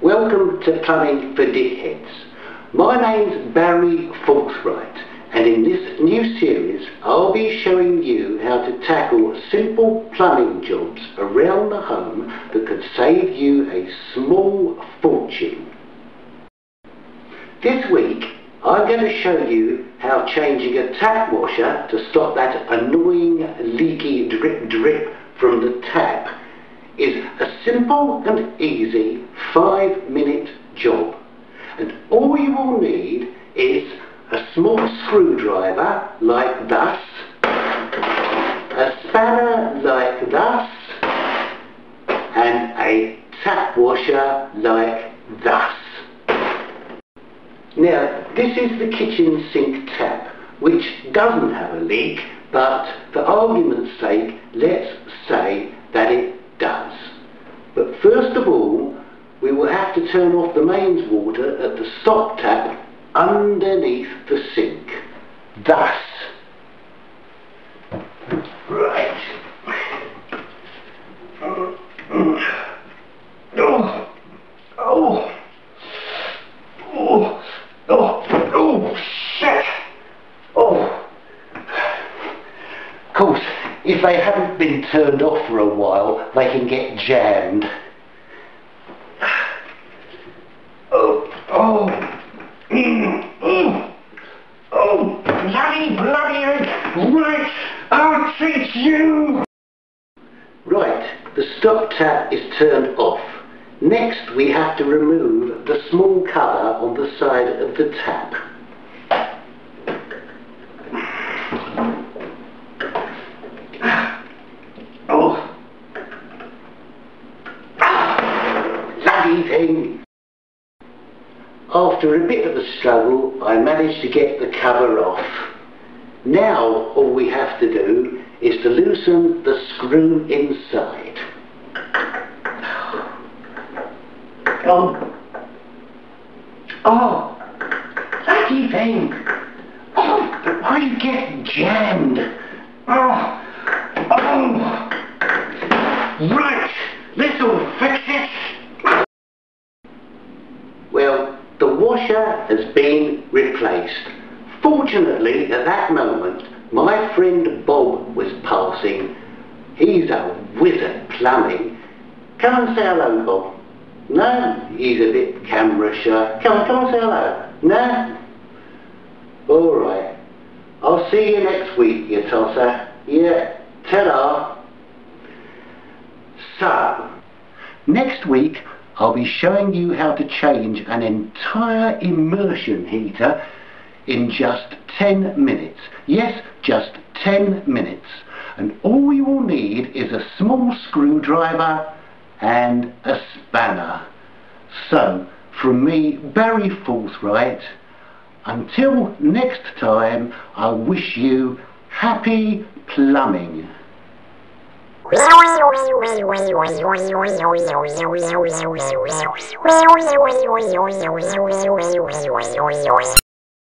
Welcome to Plumbing for Dickheads. My name's Barry Forthright, and in this new series I'll be showing you how to tackle simple plumbing jobs around the home that could save you a small fortune. This week I'm going to show you how changing a tap washer to stop that annoying leaky drip from the tap is a simple and easy 5-minute job. And all you will need is a small screwdriver like thus, a spanner like thus, and a tap washer like thus. Now, this is the kitchen sink tap, which doesn't have a leak, but for argument's sake, let's say that it does. But first of all, we will have to turn off the mains water at the stop tap underneath the sink. Thus. Right. Shit! Of course, if they haven't been turned off for a while, they can get jammed. Bloody, right, I'll treat you! Right, the stop tap is turned off. Next we have to remove the small cover on the side of the tap. Bloody thing! After a bit of a struggle, I managed to get the cover off. Now all we have to do is to loosen the screw inside. Bloody thing! Why are you getting jammed? Right, this'll fix it. Well, the washer has been replaced. Fortunately, at that moment, my friend Bob was passing. He's a whiz at plumbing. Come and say hello, Bob. No? He's a bit camera shy. Come and say hello. No? Alright. I'll see you next week, you tosser. Yeah, ta-da. So, next week I'll be showing you how to change an entire immersion heater in just 10 minutes. Yes, just 10 minutes. And all you will need is a small screwdriver and a spanner. So, from me, Barry Forthright, until next time, I wish you happy plumbing.